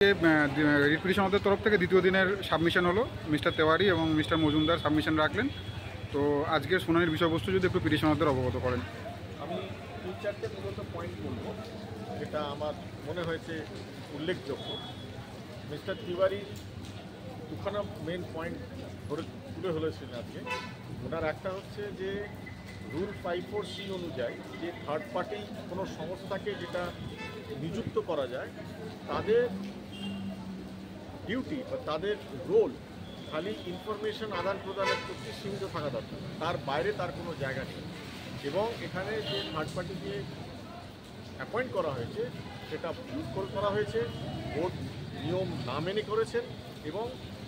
Writ petition আমাদের তরফ থেকে দ্বিতীয় দিনের সাবমিশন হলো। মিস্টার তেওয়ারি এবং মিস্টার মজুমদার সাবমিশন রাখলেন। তো আজকের শুনানির বিষয়বস্তু যদি একটু পিটিশনারদের অবগত করেন। আমি তিন চারটে মূলত পয়েন্ট বলব, যেটা আমার মনে হয়েছে উল্লেখযোগ্য। মিস্টার তিওয়ারি দুখানা মেন পয়েন্ট তুলে ধরেছিলেন আজকে। ওনার একটা হচ্ছে যে রুল 54C অনুযায়ী যে থার্ড পার্টি কোনো সংস্থাকে যেটা নিযুক্ত করা যায়, তাদের ডিউটি বা তাদের রোল খালি ইনফরমেশন আদান প্রদানের প্রতি সীমিত থাকা দরকার, তার বাইরে তার কোনো জায়গা নেই। এবং এখানে যে থার্ড পার্টিকে অ্যাপয়েন্ট করা হয়েছে সেটা ভুল করা হয়েছে, বোর্ড নিয়ম না মেনে করেছেন এবং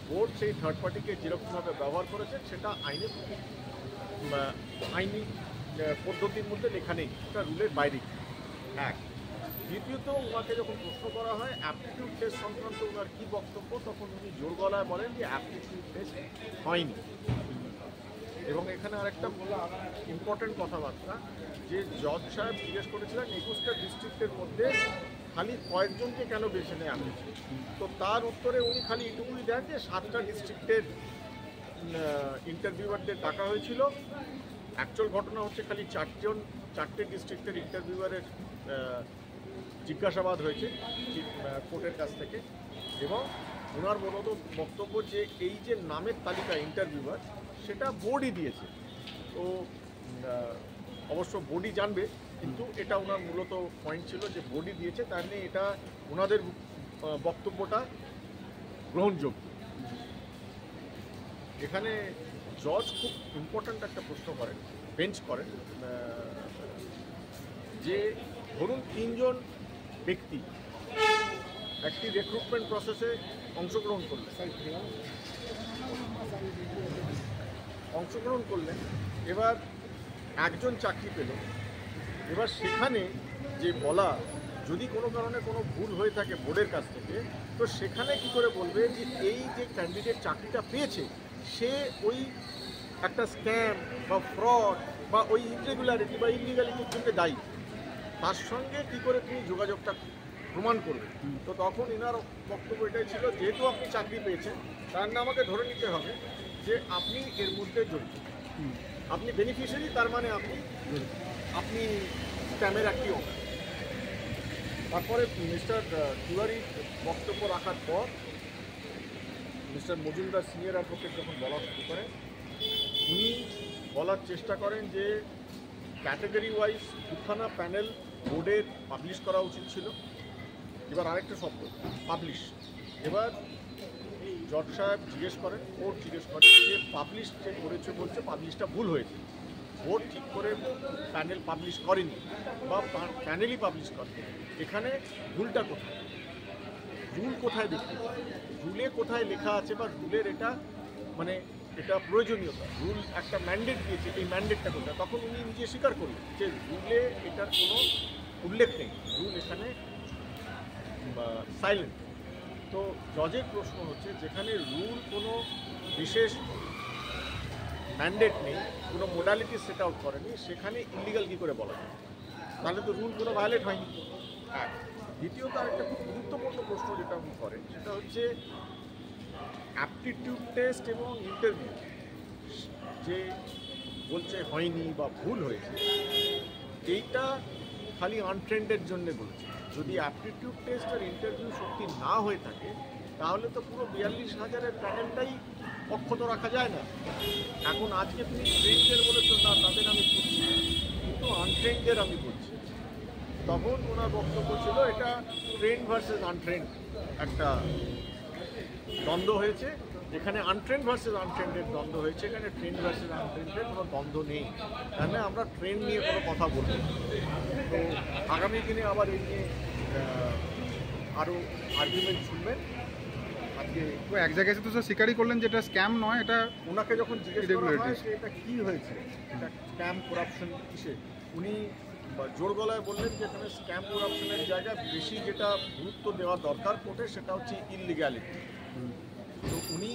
বোর্ড সেই থার্ড পার্টিকে যেরকমভাবে ব্যবহার করেছেন সেটা আইনি পদ্ধতির মধ্যে লেখা নেই, সেটা রুলের বাইরে। এক, দ্বিতীয়ত ওনাকে যখন প্রশ্ন করা হয় অ্যাপটিটিউড টেস্ট সংক্রান্ত ওনার কী বক্তব্য, তখন উনি জোর গলায় বলেন যে অ্যাপটিটিউড টেস্ট হয়নি। এবং এখানে আরেকটা ইম্পর্টেন্ট কথাবার্তা, যে জজ সাহেব জিজ্ঞেস করেছিলেন 21টা ডিস্ট্রিক্টের মধ্যে খালি কয়েকজনকে কেন বেছে নেওয়া হয়েছে। তো তার উত্তরে উনি খালি এটুকুই দেন যে 7টা ডিস্ট্রিক্টের ইন্টারভিউয়ারদের ডাকা হয়েছিল। অ্যাকচুয়াল ঘটনা হচ্ছে খালি চারটে ডিস্ট্রিক্টের ইন্টারভিউয়ারের জিজ্ঞাসাবাদ হয়েছে কোর্টের কাছ থেকে। এবং ওনার মূলত বক্তব্য যে এই যে নামের তালিকা ইন্টারভিউয়ার, সেটা বোর্ডই দিয়েছে। তো অবশ্য বোর্ডই জানবে, কিন্তু এটা ওনার মূলত পয়েন্ট ছিল যে বোর্ডই দিয়েছে, তার নিয়ে এটা ওনাদের বক্তব্যটা গ্রহণযোগ্য। এখানে জজ খুব ইম্পর্ট্যান্ট একটা প্রশ্ন করেন, বেঞ্চ করেন, যে ধরুন 3 জন ব্যক্তি একটি রিক্রুটমেন্ট প্রসেসে অংশগ্রহণ করলেন, এবার একজন চাকরি পেল। এবার সেখানে যে বলা, যদি কোনো কারণে কোনো ভুল হয়ে থাকে বোর্ডের কাছ থেকে, তো সেখানে কি করে বলবে যে এই যে ক্যান্ডিডেট চাকরিটা পেয়েছে সে ওই একটা স্ক্যাম বা ফ্রড বা ওই ইরেগুলারিটি বা ইলিগালিটির জন্য দায়ী, তার সঙ্গে কি করে তিনি যোগাযোগটা প্রমাণ করবে। তো তখন এনার বক্তব্য এটাই ছিল, যেহেতু আপনি চাকরি পেয়েছেন, তার না আমাকে ধরে নিতে হবে যে আপনি এর মধ্যে জড়িত, আপনি বেনিফিশিয়ারি, তার মানে আপনি স্ক্যামের একটি অংশ। তারপরে মিস্টার তিওয়ারির বক্তব্য রাখার পর মিস্টার মজুমদার সিনিয়র অ্যাডভোকেট যখন বলা শুরু করেন, উনি বলার চেষ্টা করেন যে ক্যাটাগরি ওয়াইজ দুখানা প্যানেল বোর্ডের পাবলিশ করা উচিত ছিল। এবার আরেকটা শব্দ, পাবলিশ। এবার জজ সাহেব জিজ্ঞেস করেন, কোর্ট জিজ্ঞেস করে যে পাবলিশ যে করেছে বলছে পাবলিশটা ভুল হয়েছে, বোর্ড ঠিক করে প্যানেল পাবলিশ করেনি বা প্যানেলই পাবলিশ করে, এখানে ভুলটা কোথায়, রুল কোথায় দেখতে, রুলে কোথায় লেখা আছে বা রুলের এটা মানে এটা প্রয়োজনীয়তা, রুল একটা ম্যান্ডেট দিয়েছে, এই ম্যান্ডেটটা কোথায়। তখন উনি নিজে স্বীকার করলেন যে রুলে এটার কোনো উল্লেখ নেই, রুল এখানে সাইলেন্ট। তো জজের প্রশ্ন হচ্ছে, যেখানে রুল কোনো বিশেষ ম্যান্ডেট নেই, কোনো মোডালিটি সেট আউট করেনি, সেখানে ইলিগাল কী করে বলা যায়, তাহলে তো রুল কোনো ভায়োলেট হয়নি। এক, দ্বিতীয়ত আরেকটা খুব গুরুত্বপূর্ণ প্রশ্ন যেটা উনি করেন, সেটা হচ্ছে অ্যাপটিটিউড টেস্ট এবং ইন্টারভিউ যে বলছে হয়নি বা ভুল হয়েছে, এইটা খালি আনট্রেন্ডের জন্যে বলছে। যদি অ্যাপটিটিউড টেস্ট আর ইন্টারভিউ সত্যি না হয়ে থাকে, তাহলে তো পুরো 42,000-এর প্যানেলটাই অক্ষত রাখা যায় না। এখন আজকে তুমি ট্রেনদের বলেছো না, তাদের আমি বুঝছি, কিন্তু আনট্রেন্ডদের আমি বলছি। তখন ওনার বক্তব্য ছিল এটা ট্রেন্ড ভার্সেস আনট্রেন্ড একটা দ্বন্দ্ব হয়েছে, এখানে আনট্রেন্ড ভার্সেস আনট্রেন্ডের দ্বন্দ্ব হয়েছে, এখানে ট্রেন্ড ভার্সেস আনট্রেন্ডের কোনো দ্বন্দ্ব নেই। তাহলে আমরা ট্রেন্ড নিয়ে কোনো কথা বলবো। তো আগামী দিনে আবার এই নিয়ে আরও আর্গুমেন্ট শুনবেন। আজকে এক জায়গায় তো স্যার স্বীকারই করলেন যে এটা স্ক্যাম নয়, এটা ওনাকে যখন জিজ্ঞেস করা হয় যে এটা কী হয়েছে, এটা স্ক্যাম করাপশন কিসে, উনি জোর গলায় বললেন যে এখানে স্ক্যাম করাপশনের জায়গায় বেশি যেটা গুরুত্ব দেওয়া দরকার কোর্টে, সেটা হচ্ছে ইললিগ্যালিটি। তো উনি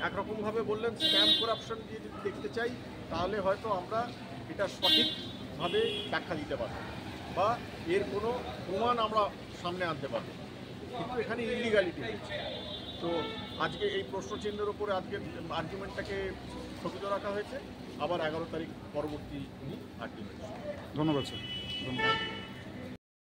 একরকমভাবে বললেন স্ক্যাম করাপশন দিয়ে যদি দেখতে চাই, তাহলে হয়তো আমরা এটা সঠিকভাবে ব্যাখ্যা দিতে পারব বা এর কোনো প্রমাণ আমরা সামনে আনতে পারব। কিন্তু এখানে ইলিগালিটি হয়েছে। তো আজকে এই প্রশ্নচিহ্নের ওপরে আজকে আর্গুমেন্টটাকে স্থগিত রাখা হয়েছে, আবার 11 তারিখ পরবর্তী উনি আর্গুমেন্ট। ধন্যবাদ স্যার। ধন্যবাদ।